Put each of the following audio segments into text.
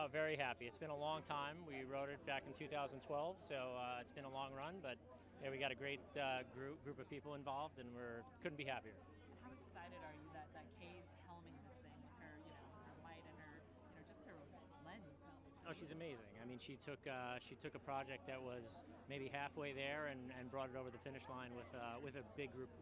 Oh, very happy. It's been a long time. We wrote it back in 2012, so it's been a long run. But yeah, we got a great group of people involved, and we couldn't be happier. And how excited are you that Kay's helming this thing with her, her might and her, just her lens? Oh, she's amazing. I mean, she took a project that was maybe halfway there and brought it over the finish line with a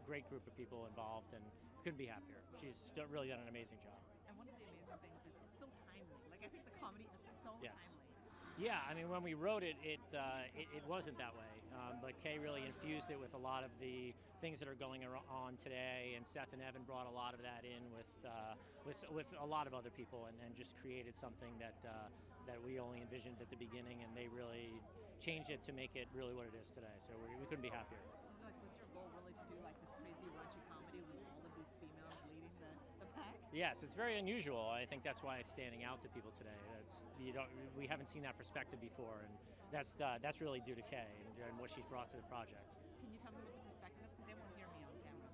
great group of people involved, and couldn't be happier. She's really done an amazing job. And one of the amazing things is it's so timely. Like I think the comedy is so Yes. timely. Yeah, I mean, when we wrote it, it wasn't that way. But Kay really infused it with a lot of the things that are going on today, and Seth and Evan brought a lot of that in with a lot of other people, and just created something that we only envisioned at the beginning, and they really changed it to make it really what it is today. So we couldn't be happier. Like, was your goal really to do like this crazy raunchy comedy with all of these females leading the pack? Yes, it's very unusual. I think that's why it's standing out to people today. We haven't seen that perspective before, and that's really due to Kay and what she's brought to the project. Can you tell me what the perspective is? Because they won't hear me on camera.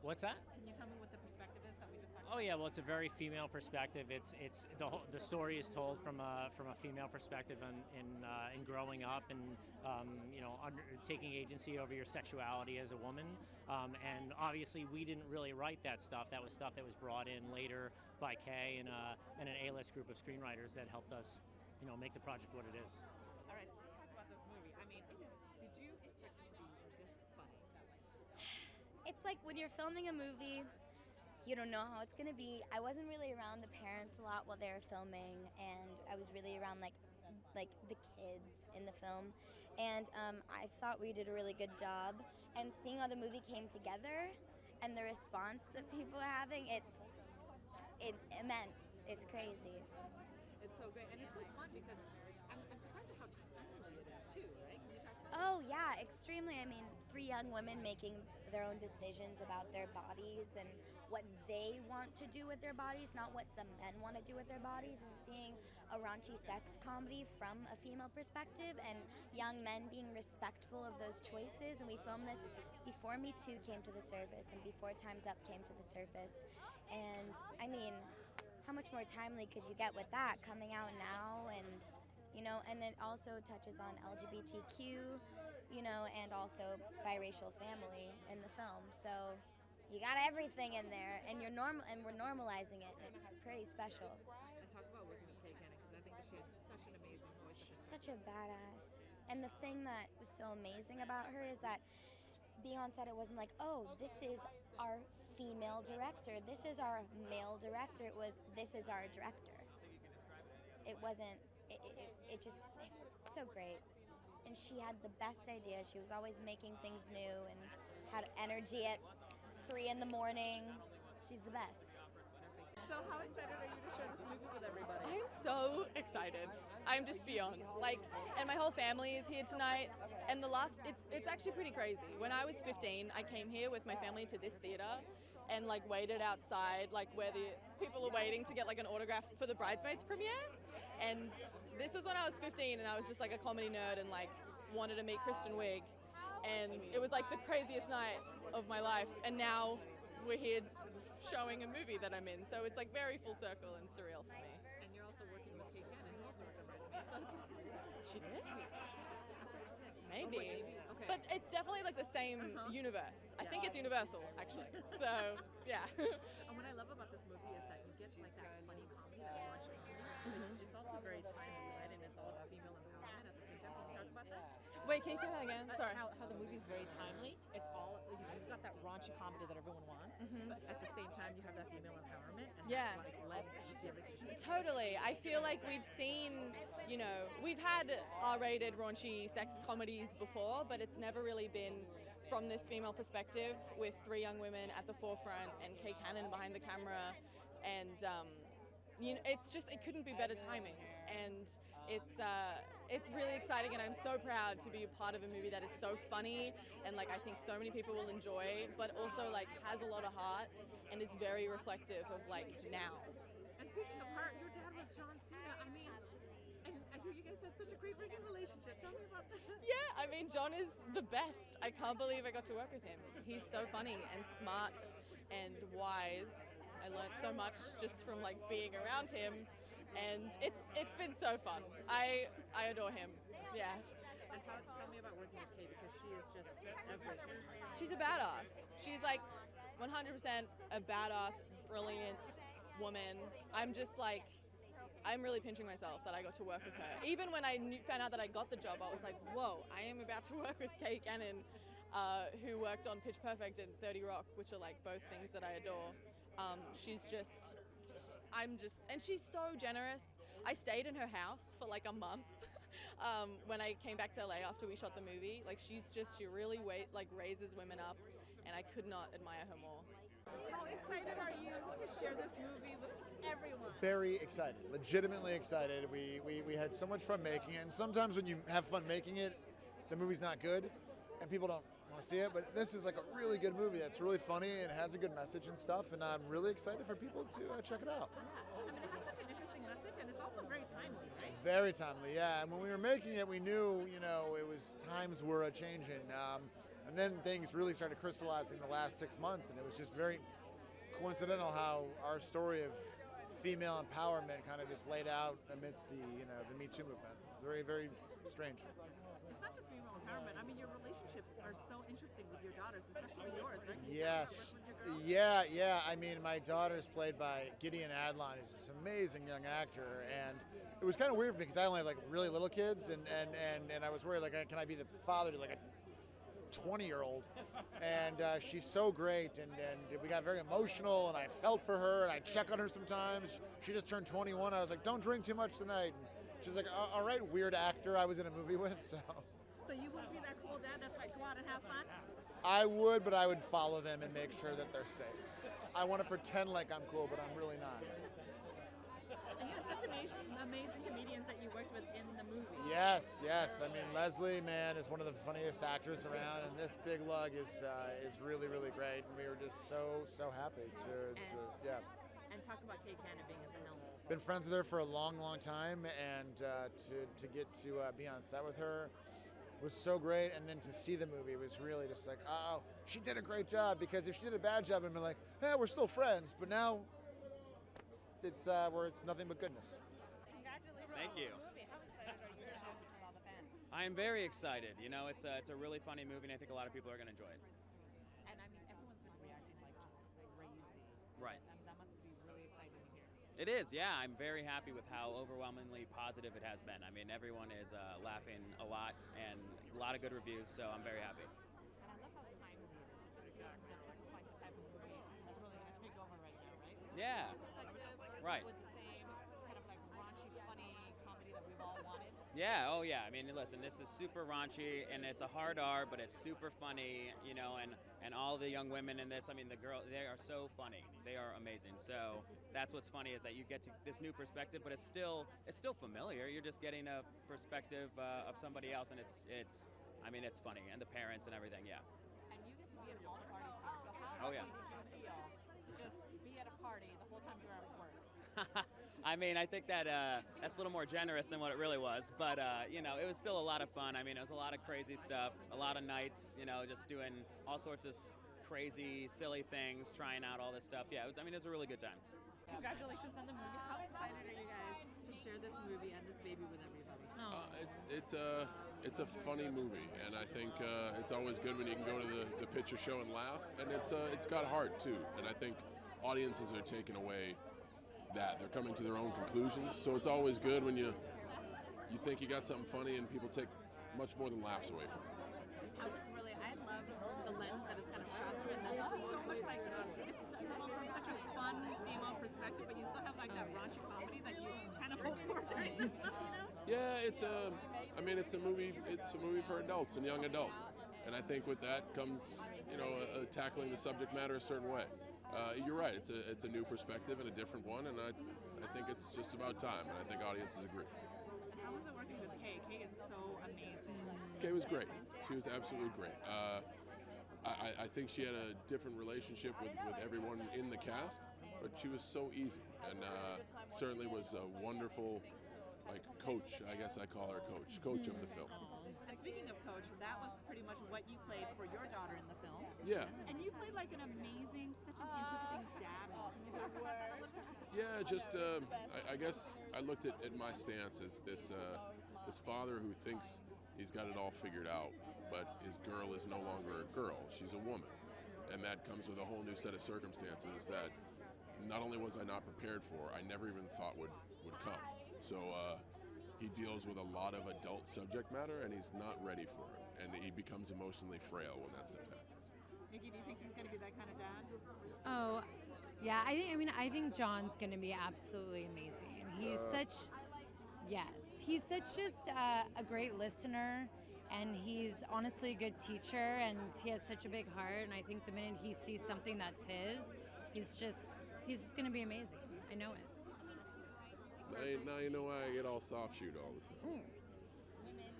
What's that? Can you tell me what the perspective is that we just talked about? Oh yeah, well, it's a very female perspective. It's the story is told from a female perspective in growing up and taking agency over your sexuality as a woman. And obviously, we didn't really write that stuff. That was stuff that was brought in later by Kay and an A-list group of screenwriters that helped us, make the project what it is. All right, so let's talk about this movie. I mean, did you expect it to be this funny? It's like when you're filming a movie, you don't know how it's going to be. I wasn't really around the parents a lot while they were filming, and I was really around like the kids in the film, and I thought we did a really good job. And seeing how the movie came together and the response that people are having, it's immense. It's crazy. It's so great, and it's so fun because I'm surprised at how timely it is too, right? Can you talk about Oh yeah, extremely. I mean, 3 young women making their own decisions about their bodies and what they want to do with their bodies, not what the men want to do with their bodies, and seeing a raunchy sex comedy from a female perspective and young men being respectful of those choices. And we filmed this before Me Too came to the surface and before Time's Up came to the surface. And I mean, how much more timely could you get with that coming out now? And and it also touches on LGBTQ, and also biracial family in the film. So you got everything in there, and we're normalizing it, and it's pretty special. and talk about working with Kay Cannon because I think that she had such an amazing voice. She's such a badass. And the thing that was so amazing about her is that being on set, it wasn't like, oh, this is our female director, this is our male director. It was, this is our director. It wasn't, it's so great. And she had the best ideas. She was always making things new and had energy at 3 a.m. She's the best. So how excited are you to share this movie with everybody? I'm so excited. I'm just beyond. And my whole family is here tonight. And it's actually pretty crazy. When I was 15, I came here with my family to this theater and waited outside, where the people are waiting to get an autograph for the Bridesmaids premiere. And this was when I was 15 and I was just a comedy nerd and wanted to meet Kristen Wiig. And it was the craziest night of my life. And now we're here showing a movie that I'm in. So it's very full circle and surreal for me. And you're also working with Kay Cannon, who also worked on Bridesmaids. She did? Oh, Maybe. okay. But it's definitely the same universe. I think it's Universal, actually. So, yeah. And what I love about this movie is that you get that funny comedy, that raunchy comedy. It's also very timely, right? And it's all about female empowerment at the same time. Can you talk about that? Wait, can you say that again? Sorry. How the movie's very timely. It's all, you've got that raunchy comedy that everyone wants, but at the same time you have that female empowerment and Yeah. that less easy. Totally. I feel we've seen, we've had R-rated raunchy sex comedies before, but it's never really been from this female perspective with 3 young women at the forefront and Kay Cannon behind the camera. And, it couldn't be better timing. And it's really exciting, and I'm so proud to be a part of a movie that is so funny and I think so many people will enjoy, but also has a lot of heart and is very reflective of now. And speaking of heart, your dad was John Cena. I mean, and I hear you guys had such a great working relationship. Tell me about that. Yeah, I mean, John is the best. I can't believe I got to work with him. He's so funny and smart and wise. I learned so much just from being around him. and it's been so fun. I adore him. Yeah. And tell me about working with Kay, because she is just everything. She's a badass. She's like 100% a badass, brilliant woman. I'm just like, I'm really pinching myself that I got to work with her. Even when I found out that I got the job, I was like, whoa, I am about to work with Kay Cannon, who worked on Pitch Perfect and 30 Rock, which are like both things that I adore. And she's so generous. I stayed in her house for like a month. When I came back to LA after we shot the movie, like she really raises women up, and I could not admire her more. How excited are you to share this movie with everyone? Very excited, legitimately excited. We had so much fun making it, and sometimes when you have fun making it, the movie's not good, and people don't want to see it, but this is like a really good movie. It's really funny, and it has a good message and stuff, and I'm really excited for people to check it out. Yeah. I mean, it has such an interesting message, and it's also very timely, right? Very timely, yeah. And when we were making it, we knew, it was times were a-changing. And then things really started crystallizing the last 6 months, and it was just very coincidental how our story of female empowerment kind of just laid out amidst the Me Too movement. Very, very strange. It's not just female empowerment. I mean, your relationships are so interesting with your daughters, especially yours, right? Yes. Yeah. I mean, my daughter's played by Gideon Adlon, who's this amazing young actor, and it was kind of weird for me because I only have like really little kids, and I was worried, like, can I be the father to like a 20-year-old? And she's so great, and we got very emotional, and I felt for her, and I check on her sometimes. She just turned 21. I was like, don't drink too much tonight. And she's like, all right, weird actor I was in a movie with. So you wouldn't be that cool dad that's like, go out and have fun? I would, but I would follow them and make sure that they're safe. I want to pretend like I'm cool, but I'm really not. And you had such amazing comedians that you worked with in the movie. Yes. I mean, Leslie, man, is one of the funniest actors around, and this big lug is really, really great. And we were just so happy to. And talk about Kay Cannon being at the helm. Been friends with her for a long time, and to get to be on set with her was so great. And then to see the movie was really just like, oh, she did a great job. Because if she did a bad job, I'd be like, hey, we're still friends. But now it's where it's nothing but goodness. Congratulations. Thank you. On the movie. How excited are you to share this with all the fans? I am very excited. It's a really funny movie, and I think a lot of people are going to enjoy it. And I mean, everyone's been reacting like just crazy. Right. And that must be really exciting to hear. It is, yeah. I'm very happy with how overwhelmingly positive it has been. I mean, everyone is laughing a lot, and a lot of good reviews, so I'm very happy. And I love how timely it is. It just feels that this is like the type of movie that's really going to take over right now, right? Yeah. Right. With the same kind of like raunchy, funny comedy that we've all wanted. Yeah, oh yeah. I mean, listen, this is super raunchy, and it's a hard R, but it's super funny, and all the young women in this, I mean, they are so funny. They are amazing. So that's what's funny, is that you get to this new perspective, but it's still familiar. You're just getting a perspective of somebody else, and it's funny, and the parents and everything, yeah. And you get to be in all the party scenes. So how Oh, yeah. did you feel to just be at a party the whole time you were at work? I mean, I think that that's a little more generous than what it really was, but it was still a lot of fun. I mean, it was a lot of crazy stuff, a lot of nights, just doing all sorts of crazy, silly things, trying out all this stuff. Yeah, it was a really good time. Congratulations on the movie. How excited are you guys to share this movie and this baby with everybody? It's a funny movie, and I think it's always good when you can go to the picture show and laugh, and it's got heart too, and I think audiences are taking away that. They're coming to their own conclusions, so it's always good when you think you got something funny and people take much more than laughs away from it. I love the lens that is kind of shot through, and that's so much like, it's told from such a fun female perspective, but you still have like that raunchy comedy that you kind of hope for during this stuff, Yeah, it's a movie for adults and young adults, and I think with that comes tackling the subject matter a certain way. You're right, it's a new perspective and a different one, and I think it's just about time, and I think audiences agree. And how was it working with Kay? Kay is so amazing. Kay was great. She was absolutely great. I think she had a different relationship with everyone in the cast, but she was so easy, and certainly was a wonderful, coach. I guess I call her coach of the film. And speaking of coach, that was pretty much what you played for your daughter in the film. Yeah. And you played like an amazing, such an interesting dad. Can you talk about that a little bit? Yeah, Yeah, just I guess I looked at my stance as this father who thinks he's got it all figured out, but his girl is no longer a girl; she's a woman, and that comes with a whole new set of circumstances that not only was I not prepared for, I never even thought would come. So he deals with a lot of adult subject matter, and he's not ready for it, and he becomes emotionally frail when that stuff happens. Nikki, do you think he's going to be that kind of dad? Oh, yeah. I think John's going to be absolutely amazing. He's such just a great listener, and he's honestly a good teacher, and he has such a big heart. And I think the minute he sees something that's he's just going to be amazing. I know it. Now you know why I get all soft shoot all the time.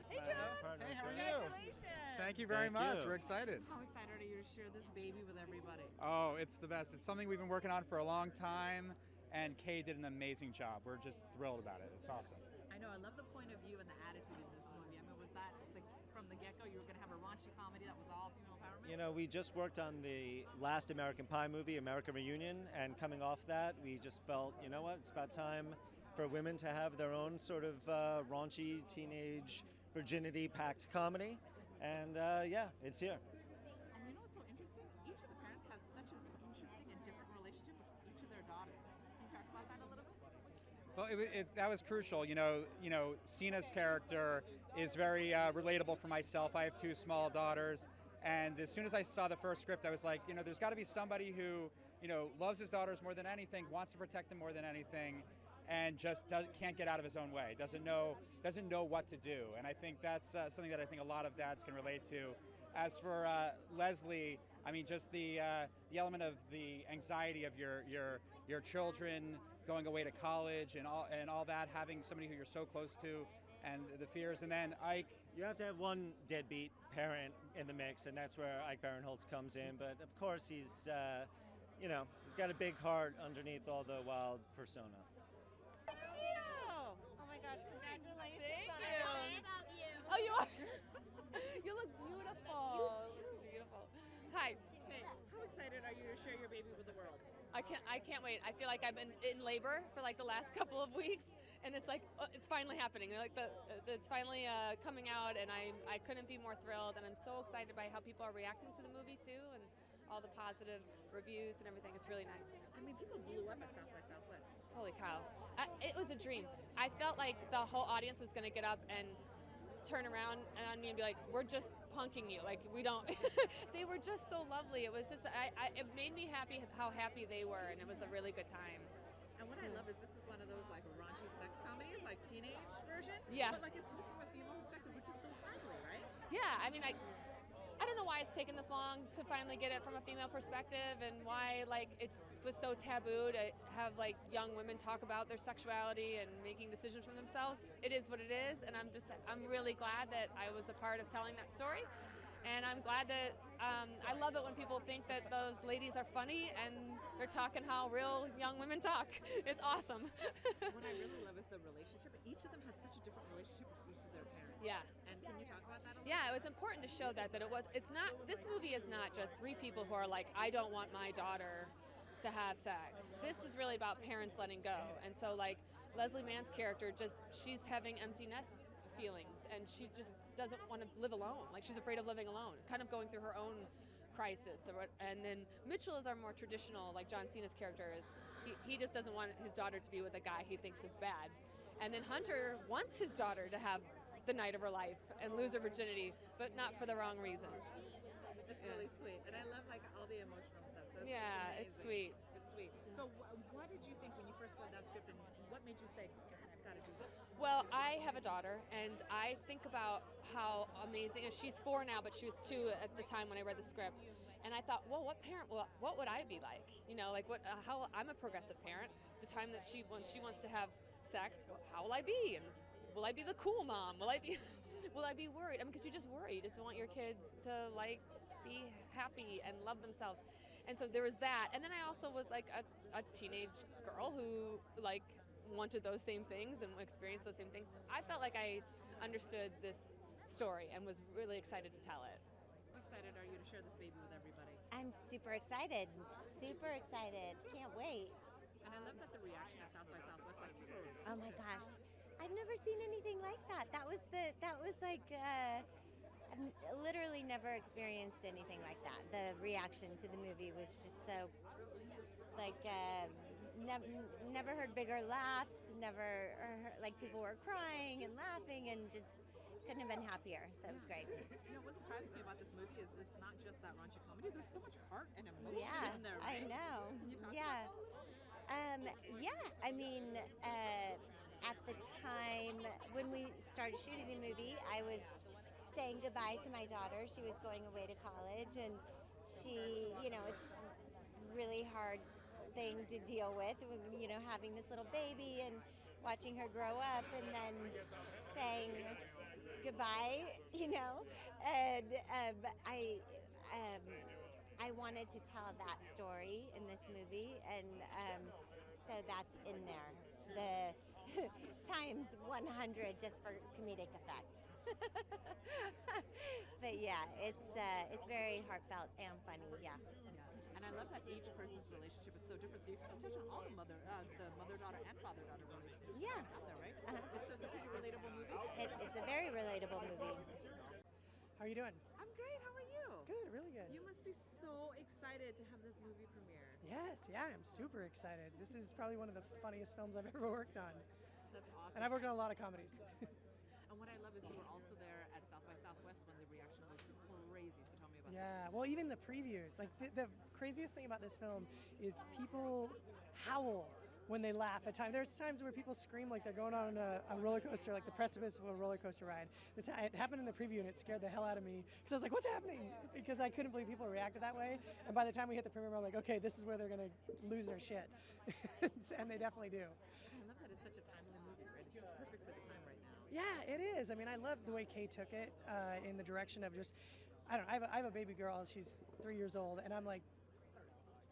Hey, John. Hey, how are you? Congratulations. Thank you very much. you. We're excited. How excited are you to share this baby with everybody? Oh, it's the best. It's something we've been working on for a long time, and Kay did an amazing job. We're just thrilled about it. It's awesome. I know. I love the point of view and the attitude in this movie. I mean, was that from the get-go you were going to have a raunchy comedy that was all female empowerment? You know, we just worked on the last American Pie movie, American Reunion, and coming off that, we just felt, you know what, it's about time for women to have their own sort of raunchy teenage virginity-packed comedy, and yeah, it's here. And you know what's so interesting? Each of the parents has such an interesting and different relationship with each of their daughters. Can you talk about that a little bit? Well, that was crucial. You know, Cena's character is very relatable for myself. I have two small daughters, and as soon as I saw the first script, I was like, you know, there's got to be somebody who, you know, loves his daughters more than anything, wants to protect them more than anything, and just can't get out of his own way. Doesn't know what to do. And I think that's something that I think a lot of dads can relate to. As for Leslie, I mean, just the element of the anxiety of your children going away to college and all that, having somebody who you're so close to, and the fears. And then Ike. You have to have one deadbeat parent in the mix, and that's where Ike Barinholtz comes in. But of course, he's got a big heart underneath all the wild persona. Oh my gosh, congratulations. Thank you. Oh, you are? You look beautiful. Beautiful. Hi. Hey, how excited are you to share your baby with the world? I can't wait. I feel like I've been in labor for like the last couple of weeks, and it's like it's finally happening. Like it's finally coming out, and I couldn't be more thrilled. And I'm so excited by how people are reacting to the movie too, and all the positive reviews and everything. It's really nice. I mean, people blew up at South by Southwest. Holy cow. It was a dream. I felt like the whole audience was going to get up and turn around on me and be like, we're just punking you. Like, we don't. They were just so lovely. It was just, it made me happy how happy they were, and it was a really good time. And what I love is this is one of those like raunchy sex comedies, like teenage version. Yeah. But like it's told from a female perspective, which is so friendly, right? Yeah, I mean, I don't know why it's taken this long to finally get it from a female perspective, and why like it was so taboo to have like young women talk about their sexuality and making decisions for themselves. It is what it is, and I'm really glad that I was a part of telling that story. And I'm glad that I love it when people think that those ladies are funny and they're talking how real young women talk. It's awesome. What I really love is the relationship. Each of them has such a different relationship with each of their parents. Yeah. And can you talk about that a little? Yeah, it was important to show that it's not, this movie is not just three people who are like, I don't want my daughter to have sex. This is really about parents letting go. And so like Leslie Mann's character, she's having empty nest feelings, and she just doesn't want to live alone. Like she's afraid of living alone, kind of going through her own crisis. And then Mitchell is our more traditional, like John Cena's character is, he just doesn't want his daughter to be with a guy he thinks is bad. And then Hunter wants his daughter to have the night of her life and lose her virginity, but not for the wrong reasons. It's really sweet. And I love like all the emotional stuff. So It's sweet. It's sweet. So what did you think when you first read that script, and what made you say, God, I've got to do this? Well, I have a daughter, and I think about how amazing, and she's 4 now, but she was 2 at the time when I read the script. And I thought, well, what would I be like? You know, like how I'm a progressive parent. The time that when she wants to have sex, well, how will I be? And will I be the cool mom? Will I be worried? I mean, because you just worry. You just want your kids to like be happy and love themselves. And so there was that. And then I also was like a teenage girl who like wanted those same things and experienced those same things. I felt like I understood this story and was really excited to tell it. How excited are you to share this baby with everybody? I'm super excited. Super excited. Can't wait. And I love that the reaction at Oh my gosh, I've never seen anything like that. That was like I've literally never experienced anything like that. The reaction to the movie was just so like never heard bigger laughs. Never heard, like people were crying and laughing and just couldn't have been happier. So it was great. You know, what surprised me about this movie is it's not just that raunchy comedy. There's so much heart and emotion Yeah, in there, I right? know. Can you talk Yeah. about that? Yeah, I mean, at the time when we started shooting the movie, I was saying goodbye to my daughter. She was going away to college, and she, you know, it's a really hard thing to deal with, you know, having this little baby and watching her grow up, and then saying goodbye, you know, and I wanted to tell that story in this movie, and so that's in there. The times 100 just for comedic effect. But yeah, it's very heartfelt and funny. Yeah. And I love that each person's relationship is so different. So you kind of touch on all the mother-daughter and father-daughter relationships Yeah. out there, right? Uh-huh. So it's a pretty relatable movie. It's a very relatable movie. How are you doing? I'm great. How are you? Good, really good. You must be so excited to have this movie premiere. Yes, yeah, I'm super excited. This is probably one of the funniest films I've ever worked on. That's awesome. And I've worked on a lot of comedies. And what I love is you were also there at South by Southwest when the reaction was crazy. So tell me about that. Yeah, well, even the previews. Like, the craziest thing about this film is people howl when they laugh at times. There's times where people scream like they're going on a roller coaster, like the precipice of a roller coaster ride. It happened in the preview, and it scared the hell out of me because I was like, "What's happening?" Because I couldn't believe people reacted that way. And by the time we hit the premiere, I'm like, "Okay, this is where they're gonna lose their shit," and they definitely do. I love that it's such a timely movie, right? It's just perfect for the time right now. Yeah, it is. I mean, I love the way Kay took it in the direction of just, I don't know, I have a baby girl. She's 3 years old, and I'm like,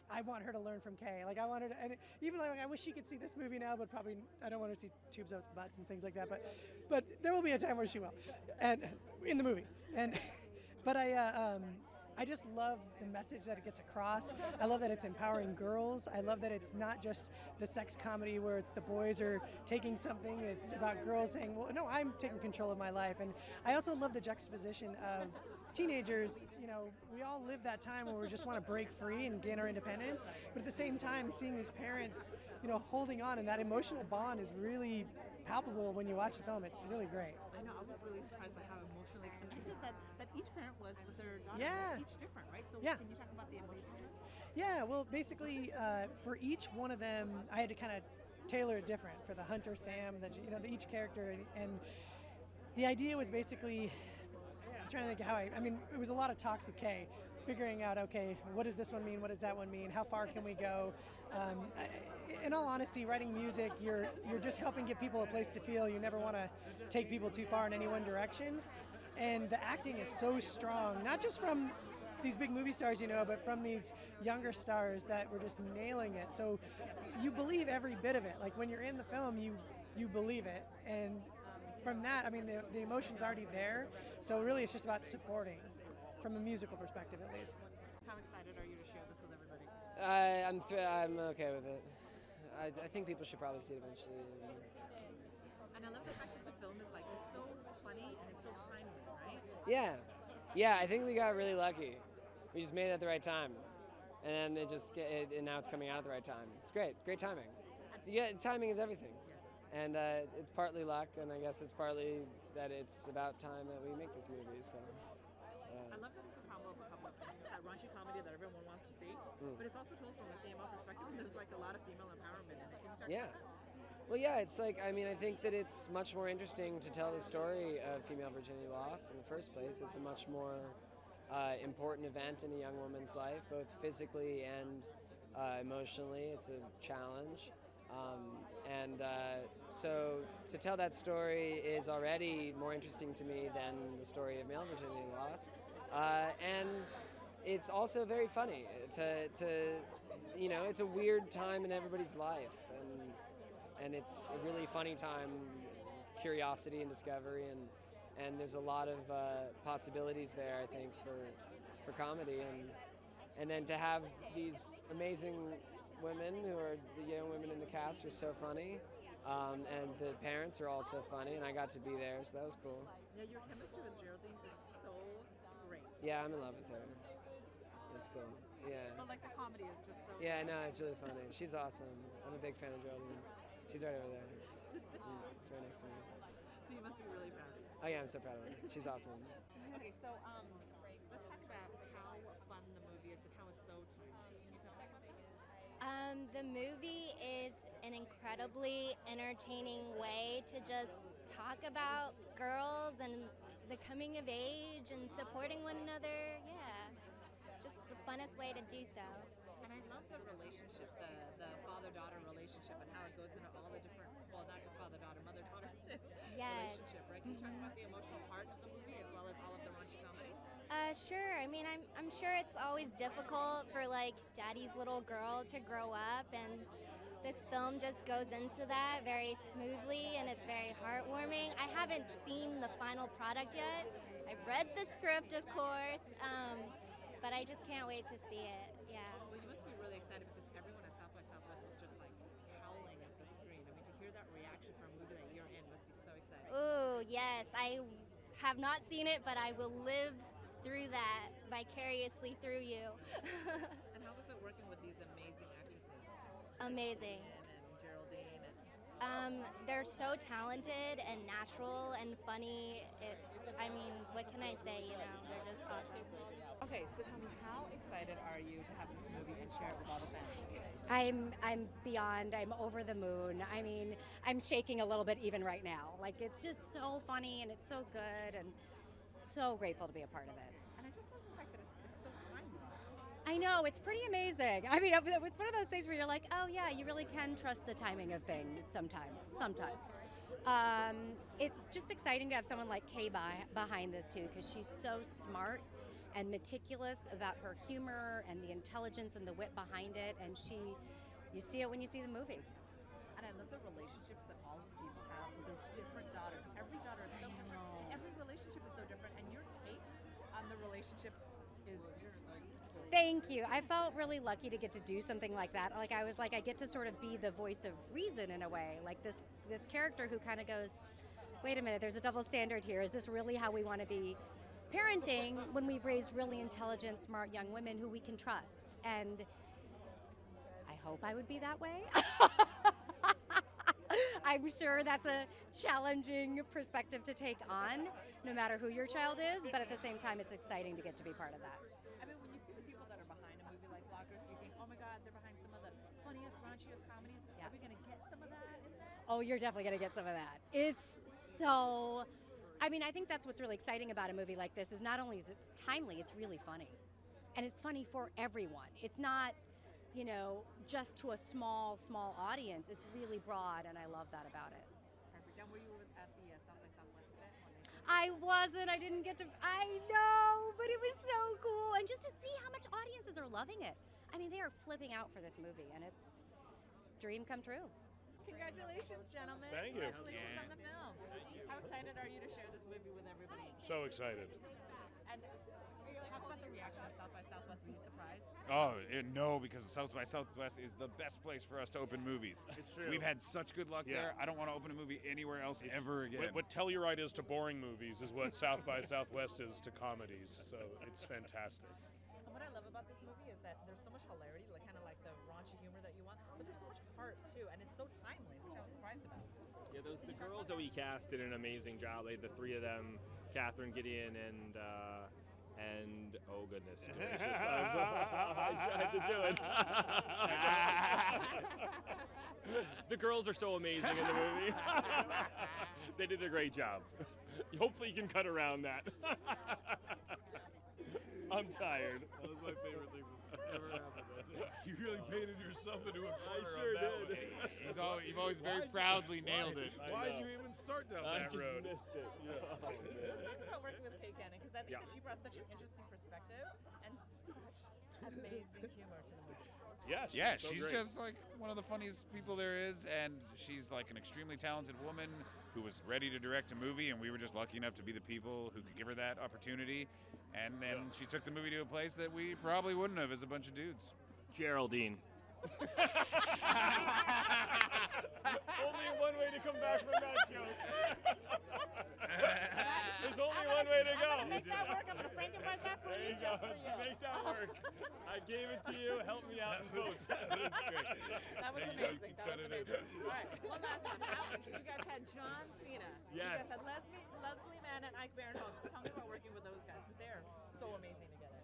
I want her to learn from Kay. Like, I want her to, and even like, I wish she could see this movie now, but probably, I don't want her to see tubes out butts and things like that, but there will be a time where she will, and in the movie. And, but I just love the message that it gets across. I love that it's empowering girls. I love that it's not just the sex comedy where it's the boys are taking something. It's about girls saying, well, no, I'm taking control of my life. And I also love the juxtaposition of teenagers. You know, we all live that time where we just want to break free and gain our independence. But at the same time, seeing these parents, you know, holding on, and that emotional bond is really palpable when you watch the film. It's really great. I know. I was really surprised by how emotionally connected that each parent was with their daughter. Yeah. Each different, right? So Yeah. can you talk about the emotion? Yeah, well, basically, for each one of them, I had to kind of tailor it different. For the Hunter, Sam, each character, and the idea was basically, I'm trying to think how I mean, it was a lot of talks with Kay, figuring out, okay, what does this one mean? What does that one mean? How far can we go? In all honesty, writing music, you're just helping give people a place to feel. You never want to take people too far in any one direction. And the acting is so strong, not just from these big movie stars, you know, but from these younger stars that were just nailing it. So you believe every bit of it. Like when you're in the film, you believe it. And from that, I mean, the emotion's already there. So really it's just about supporting from a musical perspective, at least. How excited are you to share this with everybody? I'm okay with it. I think people should probably see it eventually. And I love the fact that the film is like, it's so funny and it's so timely, right? Yeah, I think we got really lucky. We just made it at the right time. And and now it's coming out at the right time. It's great timing. So yeah, timing is everything. And it's partly luck, and I guess it's partly that it's about time that we make this movie, so. I love that it's a combo of a couple of things. It's that raunchy comedy that everyone wants to see, but it's also told from a female perspective, and there's like a lot of female empowerment in it. Can you talk about that? Well, yeah, it's like, I mean, I think that it's much more interesting to tell the story of female virginity loss in the first place. It's a much more important event in a young woman's life, both physically and emotionally. It's a challenge. So to tell that story is already more interesting to me than the story of male virginity loss. And it's also very funny. It's a weird time in everybody's life, and it's a really funny time, curiosity and discovery, and there's a lot of possibilities there, I think, for comedy, and then to have these amazing women who are the young women in the cast are so funny. And the parents are also funny, and I got to be there, so that was cool. Yeah, your chemistry with Geraldine is so great. Yeah, I'm in love with her. It's cool. Yeah. But like the comedy is just so. Yeah, no, it's really funny. She's awesome. I'm a big fan of Geraldine's. She's right over there. It's right next to me. So you must be really proud. Oh yeah, I'm so proud of her. She's awesome. Okay, so let's talk about how fun the movie is and how it's so timely. Can you tell me? The movie is an incredibly entertaining way to just talk about girls and the coming of age and supporting one another. Yeah, it's just the funnest way to do so. And I love the relationship, the father-daughter relationship, and how it goes into all the different, well, not just father-daughter, mother-daughter Yes. relationship, right? Can you talk about the emotional part of the movie as well as all of the raunchy comedy? Sure. I mean, I'm sure it's always difficult for like daddy's little girl to grow up, and this film just goes into that very smoothly, and it's very heartwarming. I haven't seen the final product yet. I've read the script, of course, but I just can't wait to see it. Yeah. Well, you must be really excited because everyone at South by Southwest was just like howling at the screen. I mean, to hear that reaction from a movie that you're in must be so exciting. Ooh, yes. I have not seen it, but I will live through that vicariously through you. And how was it working with these amazing actresses? Amazing. And Geraldine. They're so talented and natural and funny. I mean, what can I say? You know, they're just awesome. Okay, so tell me, how excited are you to have this movie and share it with all the fans? I'm beyond. I'm over the moon. I mean, I'm shaking a little bit even right now. Like, it's just so funny and it's so good, and so grateful to be a part of it. And I just love the fact that it's so timely. I know, it's pretty amazing. I mean, it's one of those things where you're like, oh yeah, you really can trust the timing of things sometimes. It's just exciting to have someone like Kay behind this too, because she's so smart and meticulous about her humor and the intelligence and the wit behind it, and you see it when you see the movie. And I love the relationships that all of the people have with their different daughters. Every daughter is so different. Every relationship is so different, and your take on the relationship is Thank you. I felt really lucky to get to do something like that. Like I get to sort of be the voice of reason in a way. Like this character who kind of goes, wait a minute, there's a double standard here. Is this really how we want to be parenting when we've raised really intelligent, smart young women who we can trust? And I hope I would be that way. I'm sure that's a challenging perspective to take on, no matter who your child is, but at the same time, it's exciting to get to be part of that. I mean, when you see the people that are behind a movie like Blockers, you think, oh my God, they're behind some of the funniest, raunchiest comedies. Yeah. Are we going to get some of that in there? Oh, you're definitely going to get some of that. It's so, I mean, I think that's what's really exciting about a movie like this is not only is it timely, it's really funny. And it's funny for everyone. It's not, just to a small audience. It's really broad, and I love that about it. Perfect. And were you at the South by Southwest event? I wasn't. I didn't get to. I know, but it was so cool. And just to see how much audiences are loving it. I mean, they are flipping out for this movie, and it's a dream come true. Congratulations, gentlemen. Thank you. Congratulations on the film. How excited are you to share this movie with everybody? So excited. And talk about the reaction of South by Southwest. Were you surprised? Oh, no, because South by Southwest is the best place for us to open movies. It's true. We've had such good luck there. I don't want to open a movie anywhere else ever again. What Telluride is to boring movies is what South by Southwest is to comedies. So it's fantastic. And what I love about this movie is that there's so much hilarity, like kind of like the raunchy humor that you want, but there's so much heart too, and it's so timely, which I was surprised about. Yeah, the girls that we cast did an amazing job. Like the three of them, Catherine, Gideon, and oh goodness gracious, I tried to do it. The girls are so amazing in the movie. They did a great job. Hopefully you can cut around that. I'm tired. That was my favorite thing that's ever happened. You really painted yourself into a corner. I sure did. You've always very proudly nailed it. Why'd you even start down that road? I just missed it. Yeah. Let's talk about working with Kay Cannon, because I think that she brought such an interesting perspective and such amazing humor to the movie. Yeah, so she's great. just like one of the funniest people there is, and she's like an extremely talented woman who was ready to direct a movie, and we were just lucky enough to be the people who could give her that opportunity. And then she took the movie to a place that we probably wouldn't have as a bunch of dudes. Geraldine. Only one way it to you. Help me out in post. That's great. That was There you go, amazing. you That cut was it in. amazing. All right, one last one. You guys had John Cena. You Yes. guys had Leslie Mann and Ike Barinholtz. Tell me about working with those guys because they are so amazing together.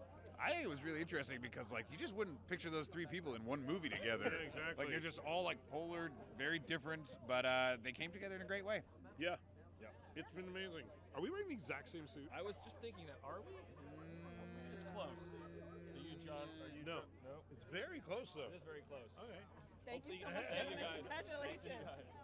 I think it was really interesting because like you just wouldn't picture those three people in one movie together. Yeah, exactly. Like they're just all like polar, very different, but they came together in a great way. Yeah. Yeah. It's been amazing. Are we wearing the exact same suit? I was just thinking that. Are we? It's close. Are you, John? Are you? No. John? No. It's very close though. It is very close. Okay. Thank you so Hopefully- much, Thank you gentlemen. guys. Congratulations. Thank you guys.